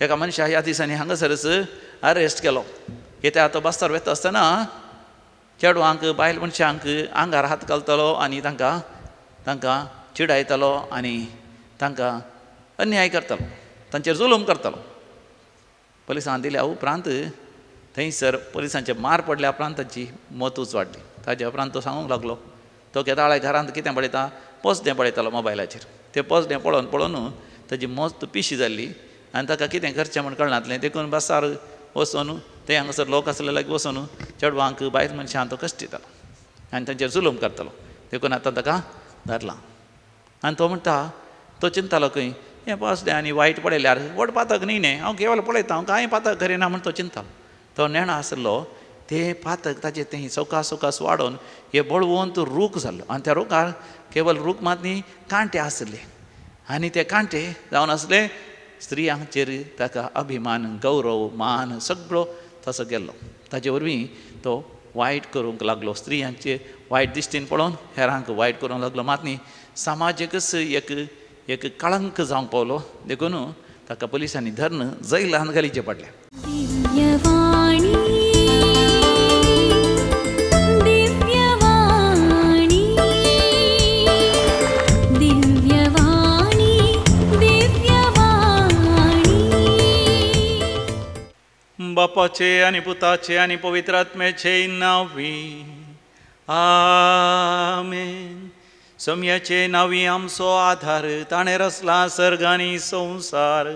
एका मनशा ह्या दिसांनी हांगासरच अरेस्ट केलो. कित्याक तो बस्तार वेता आसतना चेडवांक बायल मनशांक आंगार हात घालतलो आनी तांकां चिडायतलो आनी तांकां अन्याय करतलो, तांचेर जुलूम करतलो. पुलिसांक दिल्या उपरांत थंयसर पुलिसांचे मार पडल्या उपरांत तांची मतूच वाडली. ताज्या उपरांत तो सांगूंक लागलो तो केदाळे घरांत कितें पळयता, पोसडें पळयतालो मोबायलाचेर. तें पोसडें पळोवन ताजी मस्त पिशी जाल्ली आनी ताका कितें करचें म्हण कळनासलें. देखून बसार वचून थंय हांगासर लोक आसले लागीं वचून चेडवांक बायल मनशांक तो कश्टितालो आनी तांचेर जुलूम करतालो. देखून आतां ताका धरलां. आनी तो म्हणटा, तो चिंततालो खंय हें पोसडें आनी वायट पळयल्यार व्हड पातक न्ही न्ही, हांव केवल पळयता, हांव कांय पातक करिना म्हण तो चिंततालो. तो नेणो आसलो तें पातक ताजें तें सवकास वाडोवन हें बळवंत रूख जाल्लो. आनी त्या रुखार केवल रूख मात न्ही, कांटे आसले आनी ते कांटे जावन आसले स्त्रियांचेर ताका अभिमान, गौरव, मान सगळो तसो गेल्लो. ताजे वरवीं तो वायट करूंक लागलो. स्त्रियांचे वायट दिश्टीन पळोवन हेरांक वायट करूंक लागलो. मात न्ही समाजीकच एक कळंक जावंक पावलो. देखून ताका पुलिसांनी धरून जैलांत घालीचें पडलें. बापाचे आनी पुताचे आनी पवित्र आत्म्याचे नांवी आमेन. सोम्याचे नांवी आमचो आधार, ताणें रचला सर्ग आनी संवसार.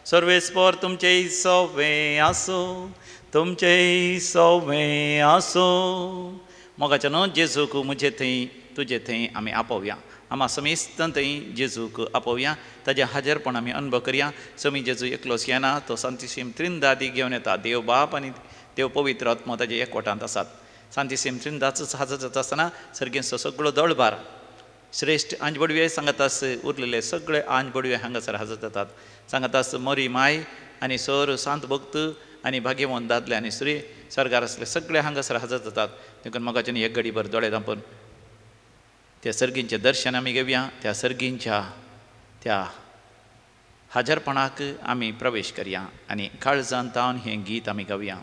सर्वेस्पर तुमचे सवें आसो, तुमचे सवें आसो. मोगाच्या न्हू जेजूक म्हजे थंय तुजे थंय आमी आपोवया. आमा समेस्त थंय जेजूक आपोवया. ताजें हाजीरपण आमी अनुभव करया. समी जेजू एकलोच येना, तो सांतिसीम त्रिंदादी घेवन येता. देव बाप आनी देव पवित्र आत्मा ताजे एकवटांत आसात. सांतिसीम त्रिंदाचोच हाजर जाता आसतना सर्गेचो सगळो दळबार श्रेश्ठ आंजबडवे सांगातास उरलेले सगळे आंजबडवे हांगासर हाजर जातात. सांगातास मोरी माय आनी सर सांत भक्त आनी भाग्यवंत दादले आनी स्त्री सर्गार आसले सगळे हांगासर हाजर जातात. देखून मोगाच्यान एक घडीभर दोळे धांपून त्या सर्गींचें दर्शन आमी घेवया. त्या सर्गींच्या त्या हाजरपणाक आमी प्रवेश करया आनी काळजांत तावन हें गीत आमी गावया.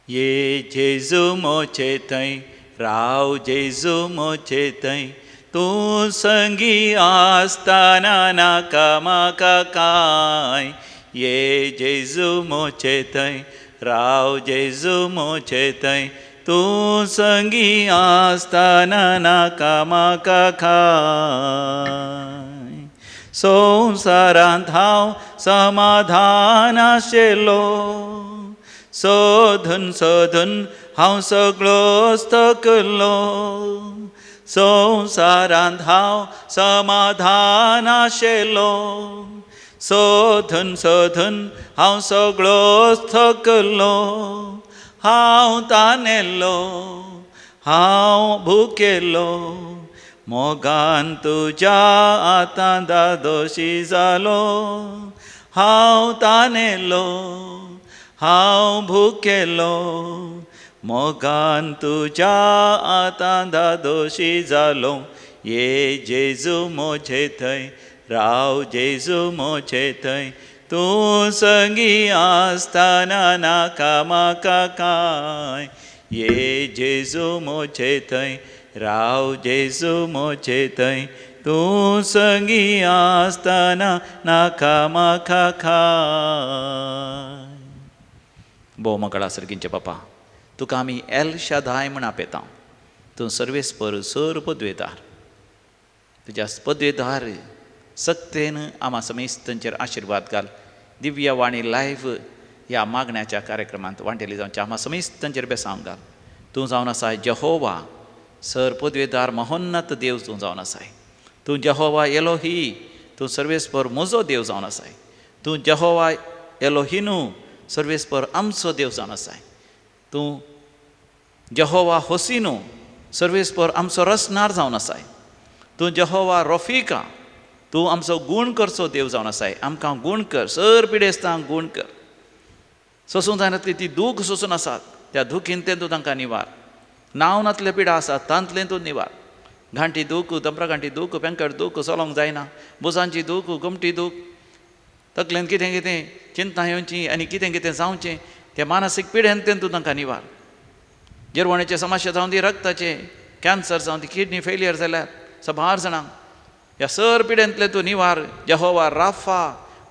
ये जेजू मोचे थंय राव, जेजू मोचे थंय तूं संगी आसतना नाका म्हाका कांय. ये जेजू मोचे थंय राव, जेजू मोचे थंय तूं संगी आसतना नाका म्हाका कांय. संवसारांत हांव समाधान आशिल्लो, सोदून हांव सगळोच थकलो. संवसारांत हांव समाधान आशिल्लो, सोदून हांव सगळोच थकलो. हांव तानेल्लो, हांव भुकेल्लो, मोगान तुज्या आतां दादोशी जालो. हांव तानेल्लो, हांव भुकेल्लो, मोगान तुज्या आतां दादोशी जालो. ये जेजू मोचे थंय राव, जेजू मोचे थंय तूं संगी आसतना नाका म्हाका कांय. ये जेजू मोचे थंय राव, जेजू मोचे थंय तूं संगी आसतना नाका म्हाका कांय. भोव मंगळा सर्गींचे बापा, तुका आमी एल शादाय म्हण आपयता. तूं सर्वेस्पर सर पदवेदार, तुज्या पदवेदार सक्तेन आमा समेस्तांचेर आशिर्वाद घाल. दिव्य वाणी लायव्ह ह्या मागण्याच्या कार्यक्रमांत वांटेली जावच्या आमा समेस्तांचेर बेसांव घाल. तूं जावन आसाय जहोवा, सर पदवेदार महोन्नत देव तूं जावन आसाय. तूं जहोवा एलोही, तूं सर्वेस्पर म्हजो देव जावन आसाय. तूं जहोवा एलोहिनू, सर्वेस्पर आमचो देव जावन आसाय. तूं जहोवा होसिनू, सर्वेस्पर आमचो रसनार जावन आसाय. तूं जहोवा रफिका, तूं आमचो गूण करचो देव जावन आसाय. आमकां गूण कर, सर पिडेस्तांक गूण कर. सोसूं जायनातली ती दूख सोसून आसात, त्या दुखींतल्यान तूं तांकां निवार. नांव नातले पिडा आसात तांतलें तूं निवार. घांटी दूख, दंप्रा घांटी दूख, पेंकट दूख सोलोंक जायना, बुजांची दूख, घुमटी दूख, तकलेंत कितें कितें चिंता येवची आनी कितें कितें जावचें तें मानसीक पिड्यांतल्यान तूं तांकां निवार. जिरवणेचे समस्या जावं दी, रक्ताचे कॅन्सर जावं दी, किडनी फेलियर जाल्यार सबार जाणांक ह्या सर पिड्यांतले तूं निवार. यहोवा राफा,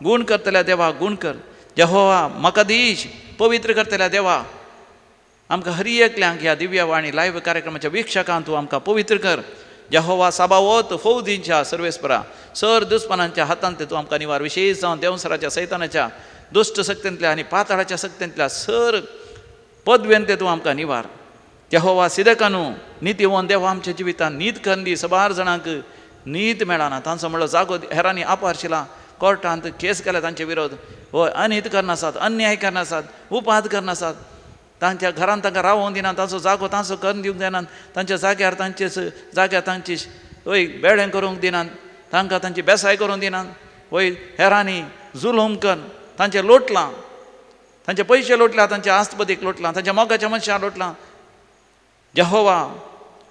गूण करतल्या देवा गूण कर. यहोवा मकादीश, पवित्र करतल्या देवा आमकां हर एकल्यांक ह्या दिव्यवाणी लायव्ह कार्यक्रमाच्या विक्षकांक तूं आमकां पवित्र कर. यहोवा साबावत, फौजींच्या सर्वेस्परा सर दुस्मनांच्या हातांत तूं आमकां निवार. विशेश जावन देवसराच्या सैतानाच्या दुश्ट शक्तींतल्या आनी पाताळाच्या शक्तींतल्या सर पदव्यान ते तूं आमकां निवार. यहोवा सिदकानू, नितीवन देवा आमच्या जिवितांत नीत कंदी. सबार जाणांक नीत मेळना, तांचो म्हणलो जागो हेरांनी आपारशिला, कोर्टांत केस केल्या तांचे विरोध. हय, अनित करनासात, अन्याय करनासात, उपाद करनासात, तांच्या घरांत तांकां रावोंक दिनात, तांचो जागो तांचो करून दिवंक दिनात, तांच्या जाग्यार तांची वय बेडें करूंक दिनात, तांकां तांची बेसाय करूंक दिनात. वय हेरांनी जुलूम कर, तांचे लोटलां, तांचे पयशे लोटल्या, तांच्या आस्तपदीक लोटलां, तांच्या मोगाच्या मनशां लोटलां. यहोवा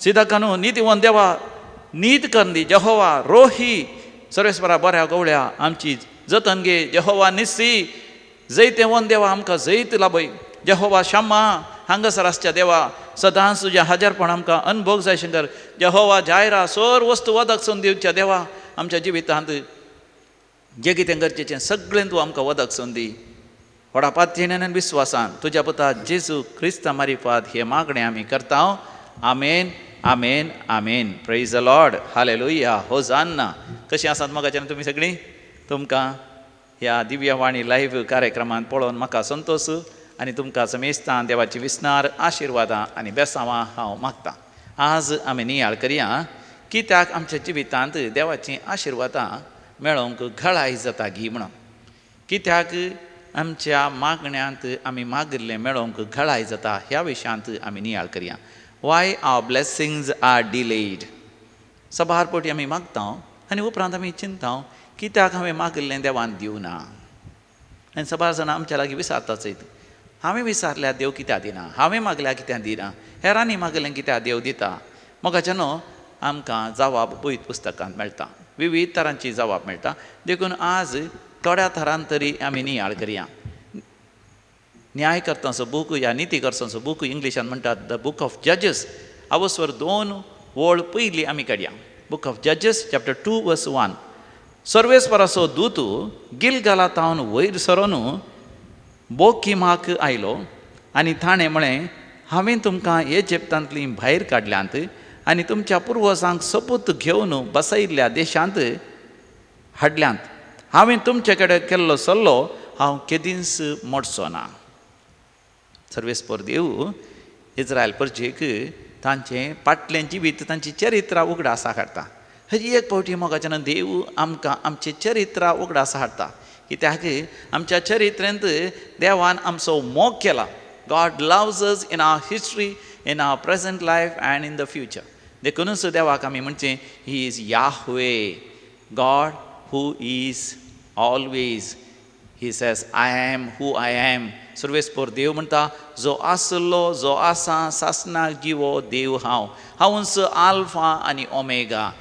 सिदकानू, नितीवन देवा नीत कंदी. यहोवा रोही, सर्वेस्परा बऱ्या गवळ्या आमची जतन घे. यहोवा निस्सी, जैते वन देवा आमकां जैत लाभय. यहोवा शाम्मा, हांगासर आसच्या देवा सदांच तुज्या हाजेरपण आमकां अनुभव जाय शंकर. यहोवा जायरा, सर वस्तू वदक सोन दिवच्या देवा आमच्या जिवितांत जें कितें गरजेचें सगळें तूं आमकां वदक सोन दी. व्हडा पातयेन आनी विस्वासान तुज्या पुता जेजू क्रिस्ता मारिफात हे मागणें आमी करता. Amen, amen, amen. Praise the lord, hallelujah, hosanna. कशीं आसात मोगाच्यान तुमी सगळीं? तुमकां ह्या दिव्यवाणी लायव्ह कार्यक्रमांत पळोवन म्हाका संतोश आनी तुमकां समेस्तान देवाची विस्नार आशिर्वादां आनी बेसांवां हांव मागतां. आज आमी नियाळ करया कित्याक आमच्या जिवितांत देवाची आशिर्वादां मेळोवंक घळाय जाता गी म्हणून. कित्याक आमच्या मागण्यांत आमी मागिल्लें मेळोवंक घळाय जाता ह्या विशयांत आमी नियाळ करया. वाय आवर ब्लेसिंग्स आर डिलेड. सबार फावटी आमी मागता आनी उपरांत आमी चिंता कित्याक हांवें मागिल्लें देवान दिवना. आनी सबार जाणां आमच्या लागीं विचारताच, हांवें विचारल्यार देव कित्याक दिना, हांवें मागल्यार कित्याक दिना, हेरांनी मागलें कित्याक देव दिता. मोगाच्या न्हू आमकां जबाब पळयत पुस्तकांत मेळटा, विविध तरांची जबाब मेळटा. देखून आज थोड्या तरान तरी आमी नियाळ करया. न्यायकर्तांचो बूक या नितीकर्तांचो बूक इंग्लिशान म्हणटात द बूक ऑफ जजीस. आवसवर 2 वळ पयलीं आमी काडया. बूक ऑफ जजीस चॅप्टर 2 वर्स 1. सर्वेस्पराचो दूत गिलगालातावन वयर सरोन बोकिमाक आयलो आनी ताणें म्हळें, हांवें तुमकां इजिप्तांतली भायर काडल्यांत आनी तुमच्या पुर्वजांक सपूत घेवन बसयल्ल्या देशांत हाडल्यांत. हांवें तुमचे कडेन केल्लो सल्लो हांव केदींच मोडचो ना. सर्वेस्पर देव इस्रायल प्रजेक तांचें फाटलें जिवीत, तांची चरित्रां उगडास हाडटा. हरी एक फावटी मोगाच्यान देव आमकां आमचें चरित्रां उगडास हाडटा. कित्याक आमच्या चरित्रांत देवान आमचो मोग केला. God loves us in our history, in our present life and in the future. देखूनच देवाक आमी म्हणचें he is Yahweh, God who is always. He says I am who I am. सर्वेस्पर देव म्हणटा, जो आसलो, जो आसा, सासणाक जिवो देव हांव, हांवूच आल्फा आनी ओमेगा.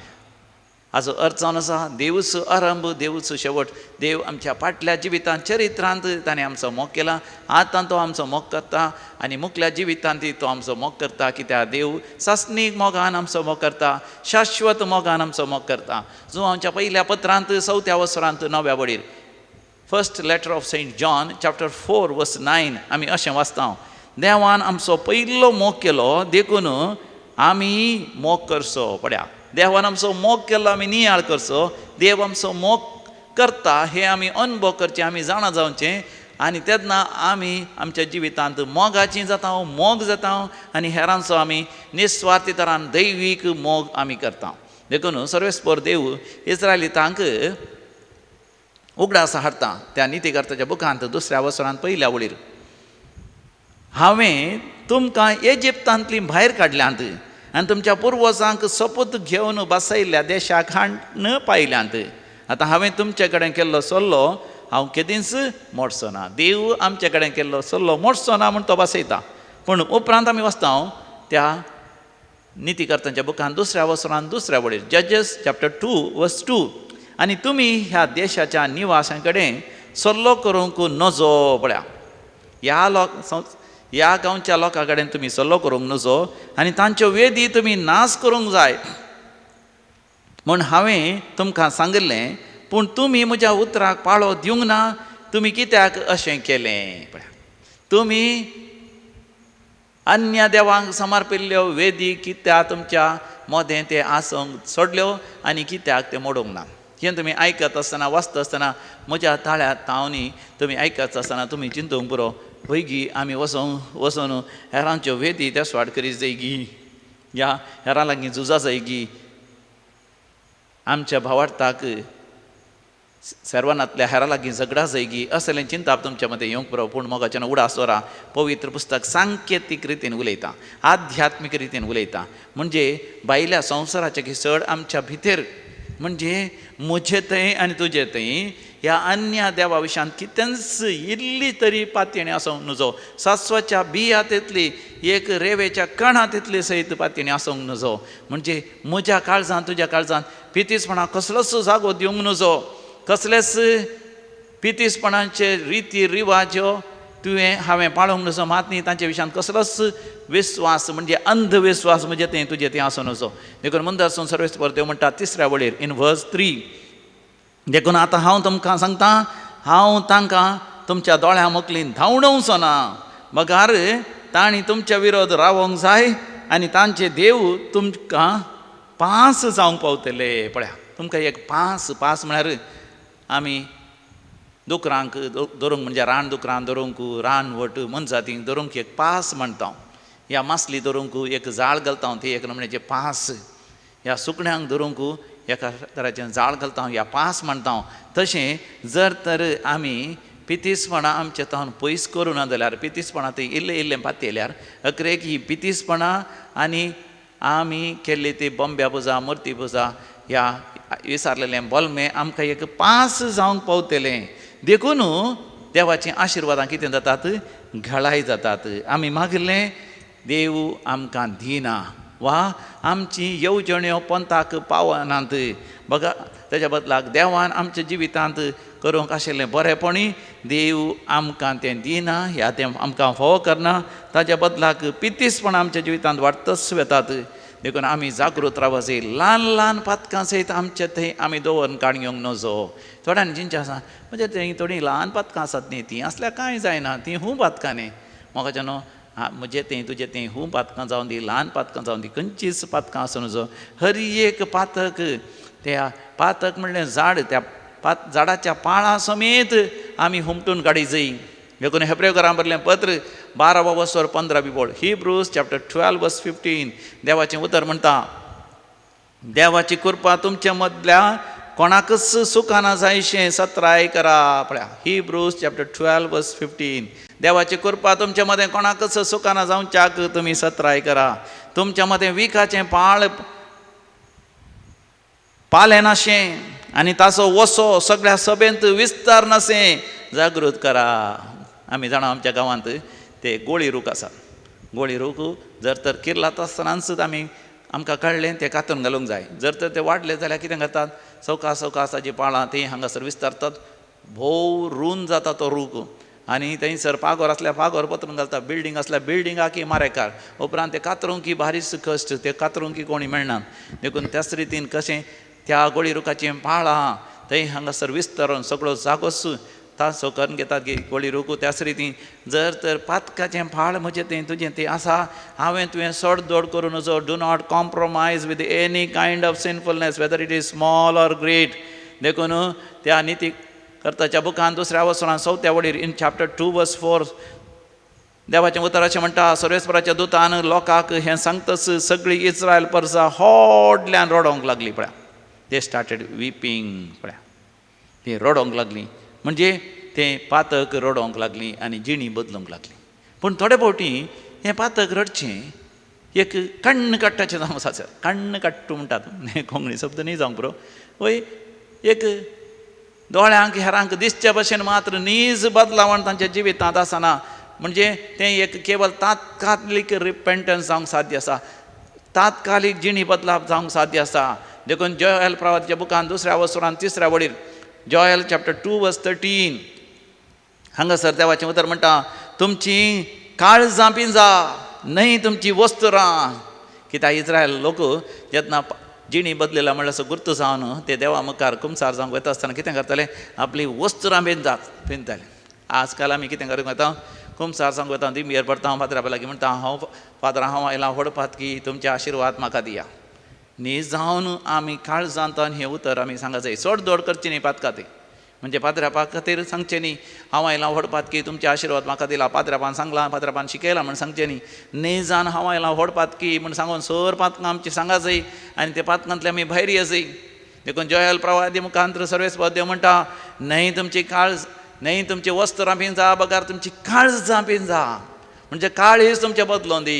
हाचो अर्थ जावन आसा देवूच आरंभ, देवूच शेवट. देव आमच्या फाटल्या जिवितांत चरित्रांत ताणें आमचो मोग केला. आतां तो आमचो मोग करता आनी मुखल्या जिवितांत तो आमचो मोग करता. कित्याक देव सासणीक मोगान आमचो मोग करता, शाश्वत मोगान आमचो मोग करता. जो आमच्या पयल्या पत्रांत 4थ्या वसरांत 9व्या वडीर first letter of Saint John chapter 4 verse 9 आमी अशें वाचता, देवान आमचो पयलो मोग केलो देखून आमी मोग करचो. पळया, देवान आमचो मोग केल्लो आमी नियाळ करचो. देव आमचो मोग करता हे आमी अनुभव करचे, आमी जाणा जावचें. आनी तेन्ना आमी आमच्या जिवितांत मोगाचीं जाता, मोग जाता आनी हेरांचो आमी निस्वार्थी तरान दैवीक मोग आमी करता. देखून सर्वेस्पर देव इस्रायलितांक उगडास हाडटा. त्या नितीकर्ताच्या बुकांत 2ऱ्या वसरांत 1ल्या वळीर, हांवें तुमकां इजिप्तांतली भायर काडल्यांत आनी तुमच्या पुर्वजांक सपूत घेवन बसयल्ल्या देशाक हाडून पायल्यांत. आतां हांवें तुमचे कडेन केल्लो सल्लो हांव केदींच मोडचो ना. देव आमचे कडेन केल्लो सल्लो मोडचो ना म्हूण तो बसयता. पूण उपरांत आमी वाचता त्या नितीकर्तांच्या बुकांत 2ऱ्या वसरांत 2ऱ्या वळीर जजीस चॅप्टर 2 वर्स 2, आनी तुमी ह्या देशाच्या निवासां कडेन सल्लो करूंक नजो पळया. ह्या गांवच्या लोकां कडेन तुमी सल्लो करूंक नजो आनी तांच्यो वेदी तुमी नाश करूंक जाय म्हूण हांवें तुमकां सांगिल्लें. पूण तुमी म्हज्या उतराक पाळो दिवंक ना. तुमी कित्याक अशें केलें पळया. तुमी अन्य देवांक समर्पिल्ल्यो वेदी कित्याक तुमच्या मोदें ते आसोंक सोडल्यो आनी कित्याक ते मोडूंक ना. हें तुमी आयकत आसतना वाचता आसतना म्हज्या ताळ्या तावनी तुमी आयकत आसतना तुमी चिंतूंक पुरो वैगी आमी वचून हेरांच्यो वेदी त्या स्वाड करीत जायगी, ह्या हेरां लागीं झुजा जायगी, आमच्या भावार्थाक सर्वांतल्या हेरां लागीं झगडा जायगी, असलें चिंताप तुमच्या मदें येवंक पुरो. पूण मोगाच्यान उडास वरां पवित्र पुस्तक सांकेतीक रितीन उलयता, आध्यात्मीक रितीन उलयता. म्हणजे भायल्या संवसाराचे घिसड आमच्या भितर म्हणजे म्हजे थंय आनी तुजे थंय ह्या अन्य देवा विशयान कितेंच इल्ली तरी पातयणी आसूंक नजो. सासवाच्या बिया तितली एक रेवेच्या कणा तितली सयत पातयणी आसूंक नजो. म्हणजे म्हज्या काळजांत तुज्या काळजांत पितीसपणाक कसलोच जागो दिवंक नजो. कसलेच पितीसपणाचे रिती रिवाज तुवें हांवें पाळोवंक नजो. मात न्ही तांचे विशयान कसलोच विस्वास म्हणजे अंधविस्वास म्हणजे तें तुजें तें आसूं नजो. देखून मुंदासून सर्वेस्पर देव म्हणटा 3ऱ्या वळेर इन वर्स 3 देखून आतां हांव तुमकां सांगता, हांव तांकां तुमच्या दोळ्या मकलीन धांवडोवचो ना. मगार तांणी तुमच्या विरोध रावोंक जाय आनी तांचे देव तुमकां पास जावंक पावतले. पळया तुमकां एक पास म्हळ्यार आमी दुकरांक धरूंक म्हणजे रान धरूंक रानवट मनजातींक धरूंक एक पास म्हणटा. ह्या मासली धरूंक एक जाळ घालता ती एक नमुन्याचे पास. ह्या सुकण्यांक धरूंक एका तराचें जाळ घालता ह्या पास म्हणटा. तशें जर तर आमी पितीसपणां आमचे तावन पयस करूं ना जाल्यार पितीसपणां थंय इल्लें पातयल्यार अकरेक ही पितीसपणां आनी आमी केल्ली ती बंब्या पुजा मुर्ती पुजा ह्या विसारलेलें बोलमें आमकां एक पास जावंक पावतलें. देखून देवाचीं आशिर्वादां कितें जातात घाळाय जातात. आमी मागिल्लें देव आमकां दिना वा आमची येवजण्यो पंथाक पावनात. बघा तेज्या बदलाक देवान आमच्या जिवितांत करूंक आशिल्लें बरेपणी देव आमकां तें दिना, ह्या तें आमकां फावो करना. ताज्या बदलाक पितीसपणां आमच्या जिवितांत वाडतच वेतात. देखून आमी जागृत रावप जाय. ल्हान ल्हान पातकां सयत आमचे थंय आमी दवरून काण घेवंक नजो. थोड्यांनी जिंचे आसा म्हणजे थंय थोडीं ल्हान पातकां आसात न्ही तीं असल्यार कांय जायना, तीं खूब पातकां न्ही. म्हाका न्हू म्हणजे तें तुजें तें खूब पातकां जावन दी ल्हान पातकां जावन दी खंयचीच पातकां आसूं नजो. हर एक पातक त्या पातक म्हणलें झाड त्या झाडाच्या पाळां समेत आमी हुमटून काडी जाय. देखून हेब्रेकारांक बरयलें पत्र 12:15 बोड हिब्रूज चॅप्टर 12:15 देवाचें उतर म्हणटा देवाची कृपा तुमच्या मदल्या कोणाकच सुखाना जायशें सत्राय करा. पळया हिब्रूज चॅप्टर 12:15 देवाची कृपा तुमच्या मदें कोणाकच सुखाना जावच्याक तुमी सत्राय करा. तुमच्या मदें विकाचें पालें नाशें आनी ताचो वसो सगळ्या सभेंत विस्तार नाशें जागृत करा. आमी जाणा आमच्या गांवांत ते गोळी रूख आसा. गोळी रूख जर तर किर्लात आसतनाच आमकां कळ्ळें तें कातून घालूंक जाय. जर तर ते वाडले जाल्यार कितें करतात सवकास ताची पाळां तीं हांगासर विस्तारतात. भोव रूंद जाता तो रूख आनी थंयसर पागोर आसल्यार पागोर पत्रून घालता. बिल्डींग आसल्यार बिल्डिंगाकी मारेकार. उपरांत ते कातरूंकी भारीच कश्ट ते कातरूंकी कोणी मेळना. देखून त्याच रितीन कशें त्या गोळी रुखाचें पाळां थंय हांगासर विस्तारून सगळो जागोच तासो करून घेतात की गोळी रूख. त्याच रितीन जर तर पातकाचें पाळ म्हजें तें तुजें तें आसा हांवें तुवें सोड दोड करूं नजो. Do not compromise with any kind of sinfulness whether it is small or great. देखून त्या निती कर्ताच्या बुकान 2ऱ्या वचनांत 4थ्या वळेर इन चॅप्टर 2:4 देवाचें उतर अशें म्हणटा सर्वेस्पराच्या दुतान लोकांक हें सांगतच सगळीं इस्रायल परसा व्हडल्यान रडोंक लागलीं. पळया दे स्टार्टेड विपींग. पळया ती रडोंक लागलीं म्हणजे तें पातक रडोंक लागलीं आनी जिणी बदलूंक लागलीं. पूण थोडे फावटी हें पातक रडचें एक कण्ण काडटाचें जावं आसा. कण्ण काडटा म्हणटात कोंकणी शब्द न्ही जावंक पुरो. वय एक दोळ्यांक हेरांक दिसचे भशेन मात्र नीज बदलावण तांच्या जिवितांत आसना. म्हणजे तें एक केवल तात्कालीक रिपेंटन्स जावंक साध्य आसा. तात्कालीक जिणी बदलाव जावंक साध्य आसा. देखून जोएल प्रवादीच्या बुकान 2ऱ्या वचनांत 3ऱ्या वळेर जोएल चॅप्टर 2:13 हांगासर देवाचें उतर म्हणटा तुमची काळजां पिंजा न्हय तुमची वस्तुरां. कित्याक इस्रायल लोक जेन्ना जिणी बदलेला म्हणल्यार असो गुर्त जावन ते देवा मुखार कुमसार जावंक वता आसतना कितें करताले आपली वस्तुरां पिंजताले. आजकाल आमी कितें करूंक वता कुमसार जावंक वता दिंबयेर पडटा हांव फातरा लागीं म्हणटा हांव फादर हांव आयलां व्हडपात की तुमचे आशिर्वाद म्हाका दिया. न्ही जावन आमी काळजांत हें उतर आमी सांगूंक जाय. चड दोड करची न्ही पातकां ती म्हणजे पाद्रापा खातीर सांगचें न्ही हांव आयलां व्हडपात की तुमचे आशिर्वाद म्हाका दिला. पाद्रापान सांगलां पाद्रापान शिकयलां म्हण सांगचें न्ही. न्ही जावन हांव आयलां व्हडपात की म्हण सांगून सर पातकां आमची सांगा जाय आनी त्या पातकांतले आमी भायर यो जाय. देखून जोयल प्रवादी मुखांतर सर्वेस्पर देव म्हणटा न्हय तुमची न्हय तुमची वस्त्रां पिंजा बगार तुमची काळजां पिंजा. म्हणजे काळीज तुमचे बदलोवन दी.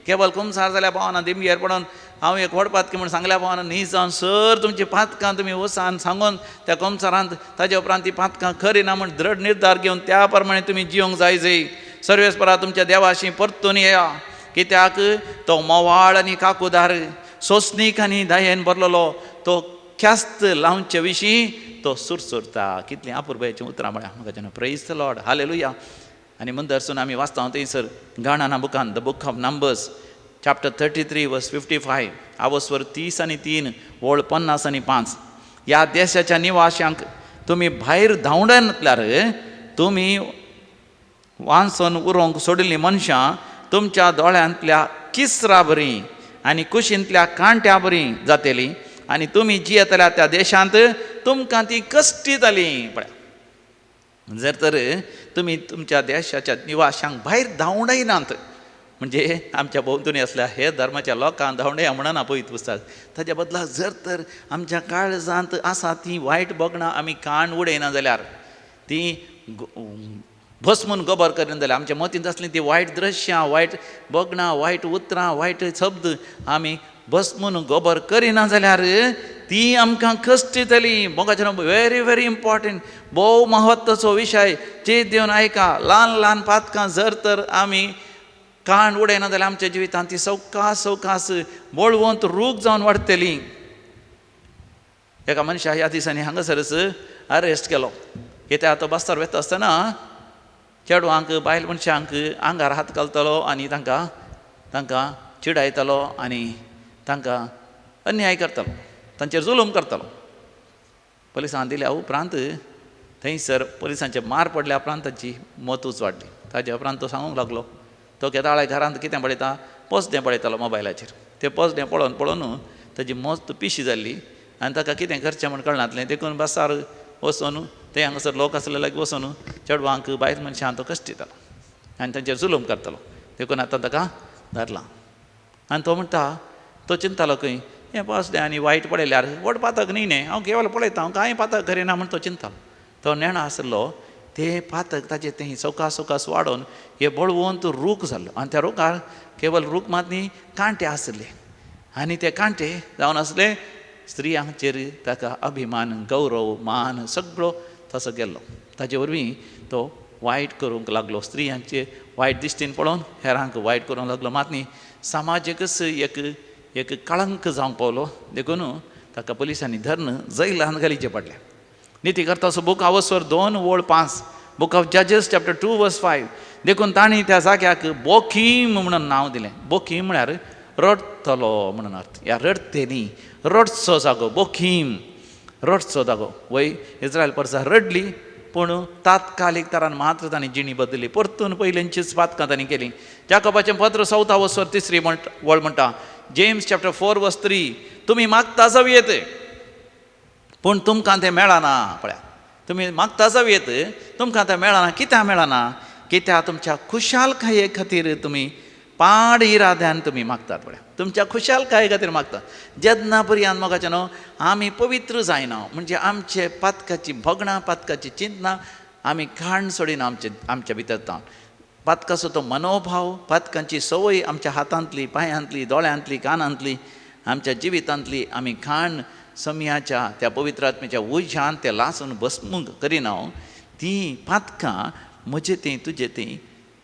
केवळ कुमसार जाल्यार पावना दिंबयेर पडोन हांव एक व्हडपात की म्हण सांगल्या पावना न्ही जावन सर तुमची पातकां तुमी वसान सांगून त्या कुमसारांत ताजे उपरांत ती पातकां खरी ना म्हण दृढ निर्धार घेवन त्या प्रमाणे तुमी जिवंक जाय. सर्वेस्परा तुमच्या देवाशी परतून येया. कित्याक तो मोवाळ आनी काकूदार सोंसणीक आनी दयेन भरलेलो तो ख्यास्त लावचे विशीं तो सुरसुरता. कितलीं अपुरबायेचीं उतरां म्हळ्यार म्हाका जेन्ना प्रेज द लॉर्ड हालेलुया. आनी मुंदरसून आमी वाचता थंयसर गाणाना बुकान the book of numbers chapter 33 वर्स 55 आवस्वर 30 आनी 3 ओळ 50 आनी 5. ह्या देशाच्या निवाशांक तुमी भायर धांवडातल्यार तुमी वांसून उरोवंक सोडिल्लीं मनशां तुमच्या दोळ्यांतल्या किसरां बरीं आनी कुशींतल्या कांट्या बरीं जातलीं आनी तुमी जी येतल्या त्या देशांत तुमकां ती कश्टीतलीं. पळय जर तर तुमी तुमच्या देशाच्या निवाशांक भायर धांवडायनात म्हणजे आमच्या भोंवतणी असल्या हे धर्माच्या लोकांक धांवडया म्हणना पळय पुस्तक. ताच्या बदला जर तर आमच्या काळजांत आसा ती वायट बगणां आमी काण उडयना जाल्यार ती भस्मून गोबर करिना जाल्यार आमच्या मतींत आसलीं ती वायट दृश्यां वायट बगणां वायट उतरां वायट शब्द आमी भस्मून गोबर करिना जाल्यार ती आमकां कश्टीतली. मोगाचें व्हेरी व्हेरी इम्पॉर्टंट भोव महत्वाचो विशय जे देवन आयका. ल्हान ल्हान पातकां जर तर आमी काण उडयना जाल्यार आमच्या जिवितांत ती सवकास बोळवंत रूख जावन वाडटली. एका मनशा ह्या दिसांनी हांगासरच अरेस्ट केलो. कित्याक तो बस्तार वेता आसतना चेडवांक बायल मनशांक आंगार हात घालतलो आनी तांकां चिडायतलो आनी तांकां अन्याय करतलो तांचेर जुलूम करतलो. पुलिसांक दिल्या उपरांत थंयसर पुलिसांचे मार पडल्या उपरांत ताची मतूच वाडली. ताच्या उपरांत तो सांगूंक लागलो तो केदाळे घरांत कितें पळयता पोसडें पळयतालो मोबायलाचेर. तें पोसडें पळोवन ताची मस्त पिशी जाल्ली आनी ताका कितें करचें म्हण कळनातलें. देखून बसार वचून ते हांगासर लोक आसले लागीं वचून चेडवांक बायल मनशां तो कश्टीतालो आनी तांचेर जुलूम करतालो. देखून आतां ताका धरलां. आनी तो म्हणटा तो चिंतालो खंय हें पोसडें आनी वायट पळयल्यार व्हड पातक न्ही न्ही हांव केवळ पळयता हांव कांय पातक करिना म्हण तो चिंतालो. तो नेणो आसलो ते पातक ताचें तें सवकास वाडोवन हे बळवंत रूख जाल्लो आनी त्या रुखार केवळ रूख मात न्ही कांटे आसले आनी ते कांटे जावन आसले स्त्रियांचेर ताका अभिमान गौरव मान सगळो तसो गेल्लो. ताचे वरवीं तो वायट करूंक लागलो. स्त्रियांचे वायट दिश्टीन पळोवन हेरांक वायट करूंक लागलो. मात न्ही समाजीकच एक कळंक जावंक पावलो. देखून ताका पुलिसांनी धरून जैलांत घालीचें पडलें. नितीकर्ताचो बूक आवस्वर 2 ओळ 5 बूक ऑफ जजीस चॅप्टर 2 वर्स 5. देखून तांणी त्या जाग्याक बोखीम म्हणून नांव दिलें. बोखीम म्हळ्यार रडतलो म्हणून अर्थ. ह्या रडते न्ही रडचो जागो बोखीम रडचो जागो. वय इस्रायल परसा रडली पूण तात्कालीक तरान मात्र तांणी जिणी बदलली. परतून पयलींचीच पातकां तांणी केलीं. जाकोबाचें पत्र 4 वर्सवर 3 वळ म्हणटा जेम्स चॅप्टर 4 वर्स 3 तुमी मागता जावयेत पूण तुमकां तें मेळना. पळया तुमी मागता जावयेत तुमकां तें मेळना. कित्याक मेळना? कित्याक तुमच्या खुशालकाये खातीर तुमी पाड इराद्यान तुमी मागतात. पळया तुमच्या खुशालकाये खातीर मागतात. जेन्ना पर्यंत मोगाचें न्हू आमी पवित्र जायना म्हणजे आमचे पातकाची भगणां पातकाची चिंतना आमी खाण सोडिना आमच्या भितर पातकाचो तो मनोभाव पातकांची संवय आमच्या हातांतली पांयांतली दोळ्यांतली कानांतली आमच्या जिवितांतली आमी खाण समयाच्या त्या पवित्र आत्म्याच्या उज्यान ते लासून भस्मूक करिना. ती पातकां म्हजें तें तुजें तें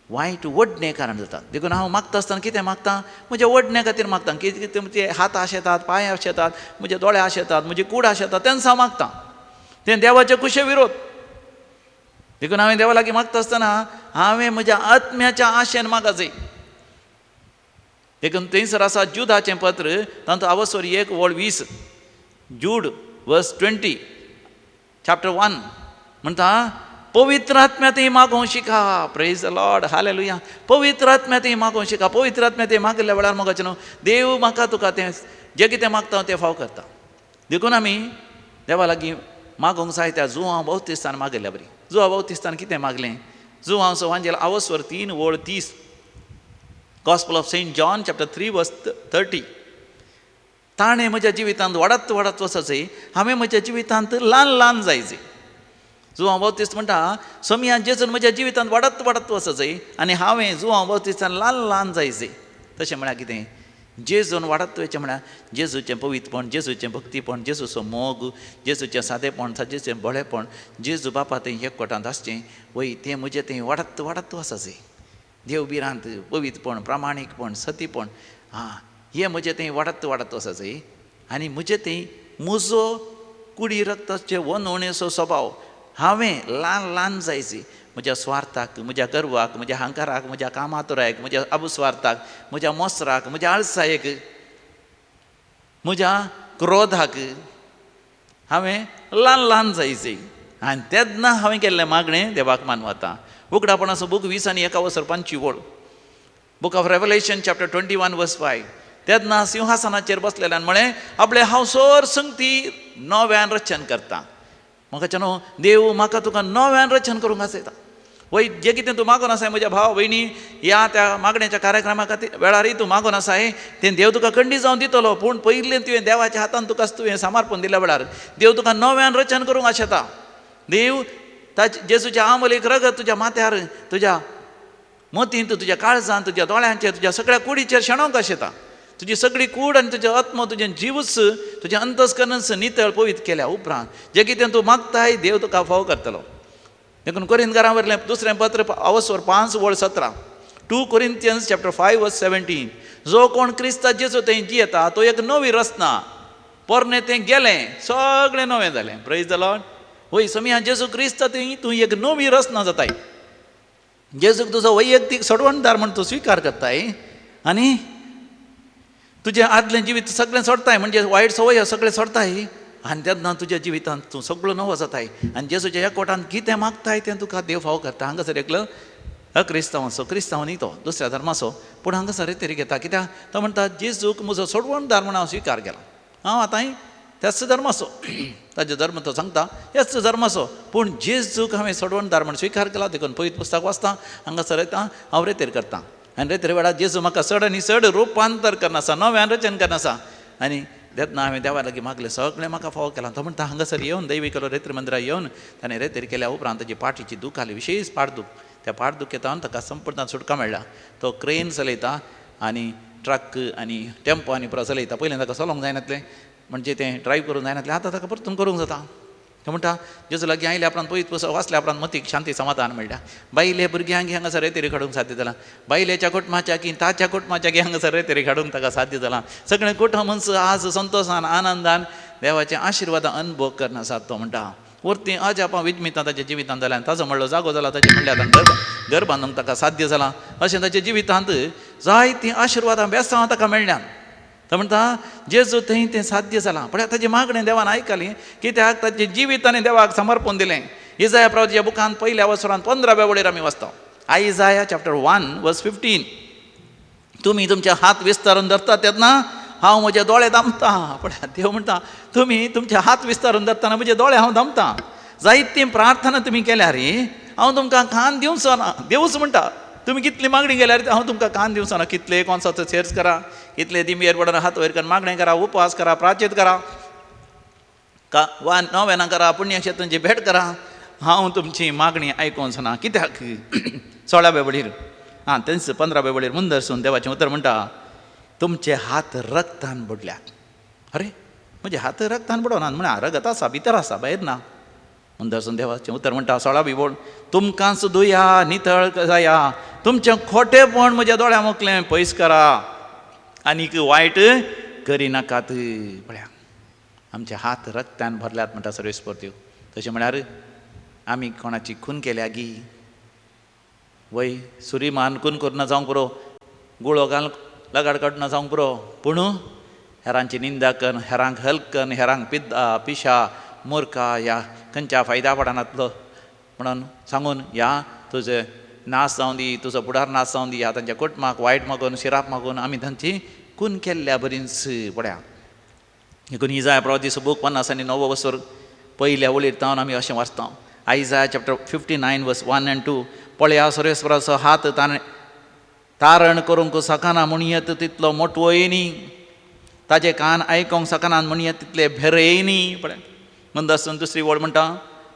वायट वडणे कारण जाता. देखून हांव मागता आसतना कितें मागता म्हज्या वडणे खातीर मागता. कितें म्हणजे हात आशेतात पांय आशेतात म्हजे दोळे आशेतात म्हजी कूड आशेतात तेन्ना हांव मागता. तें देवाचे कुशे विरोध. देखून हांवें देवा लागीं मागता आसतना हांवें म्हज्या आत्म्याच्या आशेन मागचें. देखून थंयसर आसा जुदाचें पत्र तातूंत आवसवर 1:20 जूड वर्स 20 चॅप्टर 1 म्हणटा पवित्र आत्म्यातय मागोवंक शिका. Praise the lord, hallelujah. पवित्र आत्म्यातय मागोवंक शिका. पवित्र आत्म्यातय मागल्या वेळार मोगाचें न्हू, देव म्हाका तुका तें जें कितें मागता तें फाव करता. देखून आमी देवा लागीं मागोवंक जाय त्या जुवां बावतिस्तान मागयल्या बरी. जुवां बावतिस्तान कितें मागलें? जुवांचो वांजेल आवसवर 3:30 gospel of Saint John chapter 3 verse 30. ताणें म्हज्या जिवितांत वाडत वाडत वचचें, हांवें म्हज्या जिवितांत ल्हान ल्हान जायचें. जुवां बावतिस्त म्हणटा सोमयान जेजून म्हज्या जिवितांत वाडत वाडत वचचें आनी हांवें जुवां बावतिस्तान ल्हान ल्हान जायचें. तशें म्हळ्यार कितें? जेजून वाडत वयचें म्हळ्यार जेजूचें पवित्रपण, जेजूचें भक्तीपण, जेजूचो मोग, जेजूचें सादेपण, जेजूचें बळेपण, जेजू बापा थंय एकवटांत आसचें वय तें म्हजें थंय वाडत वाडत वचचें. देवबिरांत पवित्रपण, प्रामाणीकपण, सतीपण, हें म्हजें थंय वाडत वाडत वचचें. आनी म्हजें थंय म्हजो कुडी रक्ताचे वनवणेचो स्वभाव हांवें ल्हान ल्हान जायची. म्हज्या स्वार्थाक, म्हज्या गर्वाक, म्हज्या अहंकाराक, म्हज्या कामातुरायक, म्हज्या अबस्वार्थाक, म्हज्या मोसराक, म्हज्या आळसायेक, म्हज्या क्रोधाक हांवें ल्हान ल्हान जायचें. आनी तेन्ना हांवें केल्लें मागणें देवाक मानवता. उगडापणाचो बूक 20 आनी 1:5 वळ. बूक ऑफ रेवलेशन चॅप्टर 21 वर्स 5. तेन्ना सिंहासनाचेर बसलेल्यान म्हळें आपले हांव सर संगती नव्यान रचन करता. म्हाका न्हू देव म्हाका तुका नव्यान रचन करूंक आसयता. वय जें कितें तूं मागून आसाय म्हज्या भाव भयणी ह्या त्या मागण्याच्या कार्यक्रमा खातीर वेळारय तूं मागून आसाय तें देव तुका खंडी जावन दितलो. पूण पयलीं तुवें देवाच्या हातान तुका तुवें समर्पण दिल्या वेळार देव तुका नव्यान रचन करूंक आशेता. देव जेजूच्या आमलेक रगत तुज्या माथ्यार, तुज्या मतींत, तुज्या काळजांत, तुज्या दोळ्यांचेर, तुज्या सगळ्या कुडीचेर शेणोवंक आशेता. तुजी सगळी कूड आनी तुजें आत्म, तुजें जिवस, तुजें अंतस्करणस नितळ पवित्र केल्या उपरांत जें कितें तूं मागताय देव तुका फाव करतलो. देखून कोरिंथकारां वयलें दुसरें पत्र आवसवर 5:17 2 Corinthians chapter 5 verse 17. जो कोण क्रिस्ता जेजू थंय जियेता तो एक नवी रचना. पोरनें तें गेलें, सगळें नवें जालें. Praise the Lord. वय सोमया जेजू क्रिस्ता थंय तूं एक नवी रचना जाताय. जेजूक तुजो वैयक्तीक सोडवणदार म्हण तूं स्विकार करताय आनी तुजें आदलें जिवीत सगळें सोडताय, म्हणजे वायट संवय सगळें सोडताय आनी तेन्ना तुज्या जिवितांत तूं सगळो नवो जाताय. आनी जेजूच्या एकवटान कितें मागताय तें तुका देव फाव करता. हांगासर एकलो अक्रिस्तांवाचो, क्रिस्तांव न्ही तो, दुसऱ्या धर्माचो, पूण हांगासर तरी घेता. कित्याक तो म्हणटा जेजूक म्हजो सोडवणदार म्हण हांव स्विकार केला. हांव आतांय त्याच धर्माचो, ताजो धर्म तो सांगता ह्याच धर्माचो, पूण जेजूक हांवें सोडवणदार म्हण स्विकार केला. देखून पवित्र पुस्तक वाचता, हांगासर येता हांव रेतेर करता. आनी रेतेर वेळार जेजू म्हाका चड आनी चड रुपांतर करना आसा, नव्यान रचन करना आसा. आनी तेन्ना हांवें देवा लागीं मागलें, सगळें म्हाका फाव केलां. तो म्हणटा हांगासर येवन दैविकलो रेतेर मंदिरांत येवन ताणें रेतेर केल्या उपरांत ताची पाठीची दूख आली, विशेश पाठदूख. त्या पाठदुखेतान ताका संपूर्ण सुटका मेळ्ळा. तो क्रेन चलयता आनी ट्रक आनी टेम्पो आनी पुरो चलयता. पयलें ताका चलोवंक जायनासलें, म्हणजे तें ड्रायव्ह करूंक जायनासलें. आतां ताका परतून करूंक जाता. तो म्हणटा जेजू लागीं आयल्या उपरांत पवित्र पुस्तक वाचल्या उपरांत मतीक शांती समाधान मेळ्ळा. बायले भुरग्यांक हांगासर रेतेरी काडूंक साध्य जालां. बायलेच्या कुटुंबाच्या की ताच्या कुटुंबाच्या की हांगासर रेतेरी काडूंक ताका साध्य जालां. सगळें कुटुंब मनस आज संतोशान आनंदान देवाचें आशिर्वाद अनुभव करना आसात. तो म्हणटा वरती अजापां विजमितां ताच्या जिवितांत जाल्यान ताजो म्हणलो जागो जाला, ताचे म्हणल्यार घर बांदूंक ताका साध्य जालां. अशें ताच्या जिवितांत जायतीं आशिर्वादां बेसांव ताका मेळ्ळ्यान. तो म्हणटा जेजू थंय तें साध्य जालां. पण ताची मागणें देवान आयकली, कित्याक ताचें जिवीत ताणें देवाक समर्पण दिलें. इजाया प्रवचनाच्या बुकांत पयल्या वचरांत 15व्या वळेर आमी वाचता. आयजाया चॅप्टर 1 वर्स 15. तुमी तुमचे हात विस्तारून धरता तेन्ना हांव म्हजे दोळे धांपता. पण देव म्हणटा तुमी तुमचे हात विस्तारून धरतना म्हजे दोळे हांव धांपता. जायती प्रार्थना तुमी केल्यार हांव तुमकां कान दिवंचो ना. देवूच म्हणटा तुमी कितली मागणी केल्यार हांव तुमकां कान दिवचो ना. कितले कोणसाचो चेर्च करा, कितले दिमेर पडून हात वयर करून मागणें करा, उपवास करा, प्राचीत करा, वा नोवेनां करा, पुण्यक्षेत्रांची भेट करा, हांव तुमची मागणी आयकोंच ना. कित्याक 16व्या वळेर तेंच 15व्या वळेर मुंदरसून देवाचें उतर म्हणटा तुमचे हात रक्तान बुडल्यात. अरे म्हणजे हात रक्तान बुडोवनात म्हळ्यार रगत आसा, भितर आसा, भायर ना. मुंदरसून देवाचें उतर म्हणटा 16वी वळ तुमकांच धुया, नितळ जाया, तुमचें खोटेपण म्हज्या दोळ्या मुखलें पयस करा, आनीक वायट करिनाकात. पळया आमचे हात रक्तान भरल्यात म्हणटा सर्वेस्पर्त्यो. तशें म्हळ्यार आमी कोणाची खून केल्या गी वय सुरी मान खून करून जावंक पुरो गुळो घाल लगाड काडून जावंक पुरो पूण हेरांची निंदा करून हेरांक हल्क करून हेरांक पिद्दा पिशा मुर्खा ह्या खंयच्या फायदा पडनातलो म्हणून सांगून ह्या तुजें नाश जावं दी तुजो फुडार नाश जावं दी ह्या तांच्या कुटुंबाक वायट मागून शिराप मागून आमी तांची खून केल्ल्या बरींच पळया देखून इजाया प्रवादीचो बूक 50 आनी 9 वर्सवर पयल्या वळीर तावन आमी अशें वाचता आयजाया चॅप्टर 59 वर्स 1 and 2 पळया सर्वेस्वराचो हात तारण करूंक सकाना म्हूण येत तितलो मोटवो येयनी ताजे कान आयकोंक सकानान म्हूण येत तितले भेर येयनी पळय म्हणून आसून दुसरी वळ म्हणटा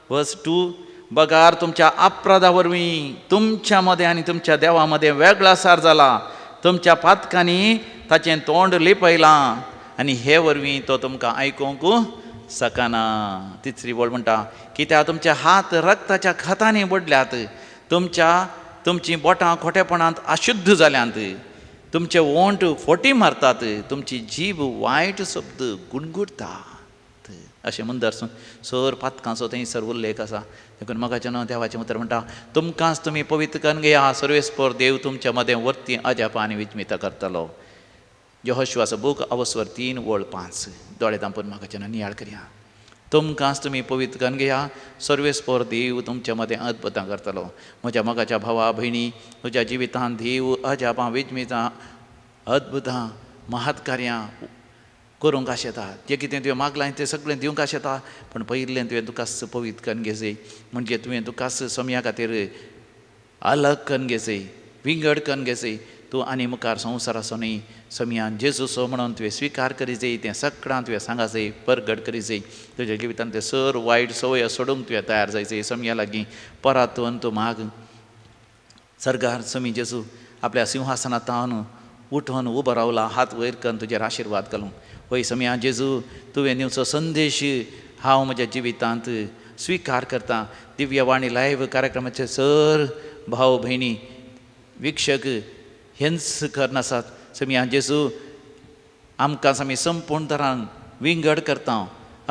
वर्स 2 बगार तुमच्या अपराधा वरवीं तुमच्या मदें आनी तुमच्या देवा मदें वेगळो सार जाला तुमच्या पातकांनी ताचें तोंड लिपयलां आनी हे वरवीं तो तुमकां आयकोंक सकाना तिसरी वळ म्हणटा कित्याक तुमचे हात रक्ताच्या खतांनी बडल्यात तुमची बोटां खोटेपणांत अशुध्द जाल्यांत तुमचे ओंठ फोटी मारतात तुमची जीब वायट शब्द गुणगुडतात अशें म्हणून दर्सून सर पातकांचो थंयसर उल्लेख आसा देखून मगाच्या न्हू देवाचें उतर म्हणटा तुमकांच तुमी पवित्र करून घेया सर्वेस्पर देव तुमच्या मदें वर्ती अजाप आनी विस्मित करतलो यहोशुआचो बूक अवस्वर 3 वळ 5 दोळे तांपून म्हाका नियाळ करया तुमकांच तुमी पवित्र करून घेया सर्वेस्पर देव तुमच्या मदें अद्भुतां करतलो म्हज्या मोगाच्या भावा भयणी तुज्या जिवितांत देव अजापां विस्मितां अद्भुतां महत्कार्यां करूंक आशेता जें कितें तुवें मागलां तें सगळें दिवंक आशेता पण पयलें तुवें तुकाच पवित्र करून घेजय म्हणजे तुवें तुकाच समया खातीर अलग करून घेजय विंगड करून घेजय तूं आनी मुखार संवसाराचो न्ही समयान जेजूचो म्हणून तुवें स्विकार करी जाय तें सगळां तुवें सांगा जाय परगट करी जाय तुज्या जिवितांत तें सर वायट सवय सोडूंक तुवें तयार जायचें समया लागीं परातून तूं माग सर्गार समी जेजू आपल्या सिंहासनांत उठून उबो रावला हात वयर करून तुजेर आशिर्वाद घालूं वय समया जेजू तुवें दिवचो संदेश हांव म्हज्या जिवितांत स्विकार करतां दिव्यवाणी लायव्ह कार्यक्रमाचे सर भाव भयणी विक्षक हेंच करनासात समया जेजू आमकां आमी संपूर्ण तरान विंगड करता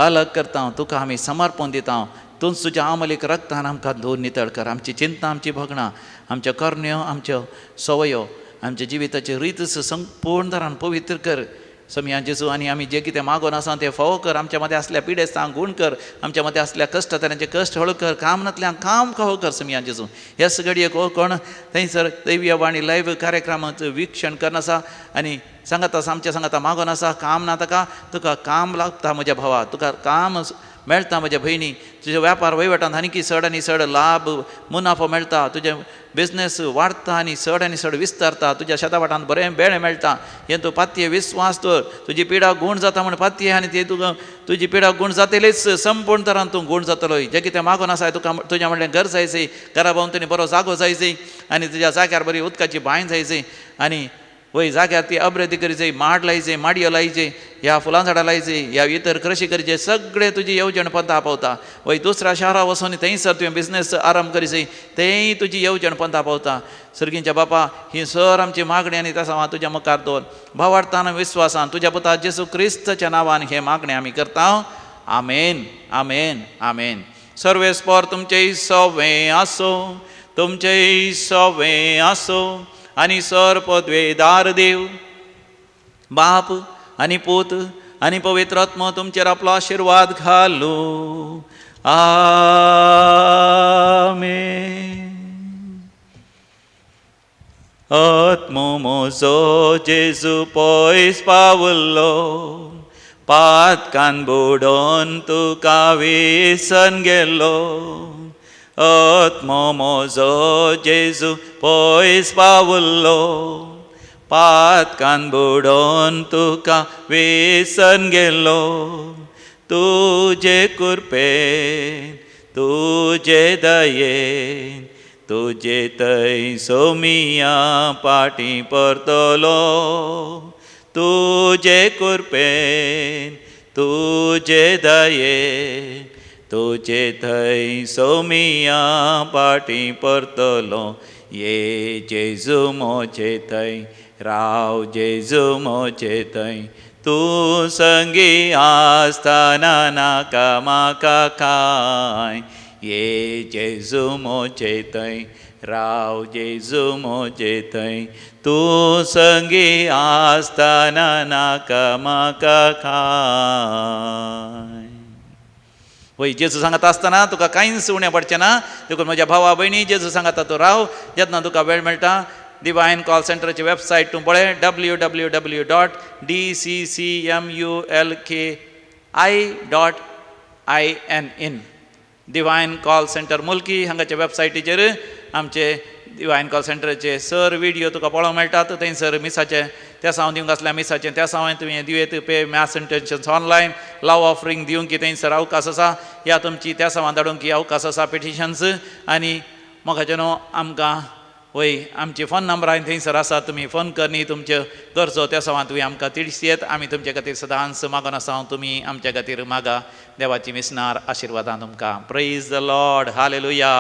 अलग करता तुका आमी समर्पण दिता तूंच तुज्या अमलीक रक्तान आमकां धुवन नितळ कर आमची चिंता आमची भोगणां आमच्यो करण्यो आमच्यो सवयो आमच्या जिविताचे रीत संपूर्ण तरान पवित्र कर समया जेजू आनी आमी जे कितें मागोन आसा तें फावो कर आमच्या मदें असल्या पिडेस्तांक गूण कर आमच्या मदें असल्या कश्टतऱ्यांचे कश्ट हळू कर कामनांतल्यान काम कहो कर समया जेजू ह्याच घडयेक कोण थंयसर दैव्यवाणी लायव्ह कार्यक्रमाचो विक्षण करनासा आनी सांगात आसा आमच्या सांगाता मागोन आसा काम ना ताका तुका काम लागता म्हज्या भावा तुका काम मेळटा म्हज्या भयणी तुजे वेपार वयवटांत आनी चड आनी चड लाभ मुनाफो मेळटा तुजें बिजनेस वाडटा आनी चड विस्तारता तुज्या शेतावाटांत बरें बेळें मेळटा हें तूं पातये विस्वास तर तुजी पिडा गूण जाता म्हण पातये आनी ती तुका तुजी पिडा गूण जातलीच संपूर्ण तरान तूं गूण जातलो जें कितें मागोन आसा तुका तुज्या म्हणलें घर जायचें घरा भोंवतणी बरो जागो जायचो आनी तुज्या जाग्यार बरी उदकाची बांय जायची आनी वय जाग्यार ती अभ्रेती करीचे माड लायचे माडयो लायचे ह्या फुलां झाडां लायचे ह्या इतर कृशी करचे सगळें तुजी येवजण पंथा पावता वय दुसऱ्या शारा वचून थंयसर तुवें बिजनेस आरंभ करीचे तेंय तुजी येवजण पंथा पावता सर्गींच्या बापा ही सर आमची मागणी आनी तसा हांव तुज्या मुखार दवर भावार्थान विस्वासान तुज्या पुता जेसू क्रिस्ताच्या नांवान हे मागणें आमी करता आमेन आमेन आमेन सर्वेस्पर तुमचेय सवें आसो तुमचेय सवें आसो आनी सर पदवेदार देव बाप आनी पूत आनी पवित्र आत्मा तुमचेर आपलो आशिर्वाद घालूं आमेन आत्मो म्हजो जेजू पयस पावल्लो पातकान बुडोवन तुका विसन गेलो आत्मो म्हजो जेजू पयस पावल्लो पातकान बुडोवन तुका विसन गेलो तुजे कृपेन तुजे दयेन तुजे थंय सोमिया पाटी परतलो तुजे कृपेन तुजे दयेन तुजे थंय सोमिया पाटी परतलो ये जेजू मोचे थंय राव जेजू मोचे थंय तूं संगी आसतना नाका म्हाका काय ये जेजू मोचे थंय राव जेजू मोचे थंय तूं संगी आसतना नाका म्हाका काय. वय जेजू सांगत आसतना तुका कांयच उणें पडचें ना. देखून म्हज्या भावा भयणी जेजू सांगता तूं राव. जेन्ना तुका वेळ मेळटा डिवायन कॉल सेंटराची वेबसायट तूं पळय www.dccmulki.in डिवायन कॉल सेंटर मुल्की हांगाच्या वेबसायटीचेर आमचे डिवायन कॉल सेंटराचे सर व्हिडिओ तुका पळोवंक मेळटात. थंयसर मिसाचे त्या सावन दिवंक आसल्या मिसाचें त्या सावन तुवें दिवेत पे मॅथ्स इंटेन्शन्स ऑनलायन लव ऑफरींग दिवंक की थंयसर अवकाश आसा. या तुमची त्या सावन धाडूंक की अवकाश आसा पिटिशन्स. आनी मोगाचें न्हू आमकां वय आमचे फोन नंबर हांवें थंयसर आसा. तुमी फोन कर न्ही तुमच्यो गरजो त्या सावन तुवें आमकां तिडशीत. आमी तुमचे खातीर सदांच मागोन आसा. तुमी आमच्या खातीर मागा. देवाची मिसनार आशिर्वादां तुमकां. Praise the lord. हालेलुया.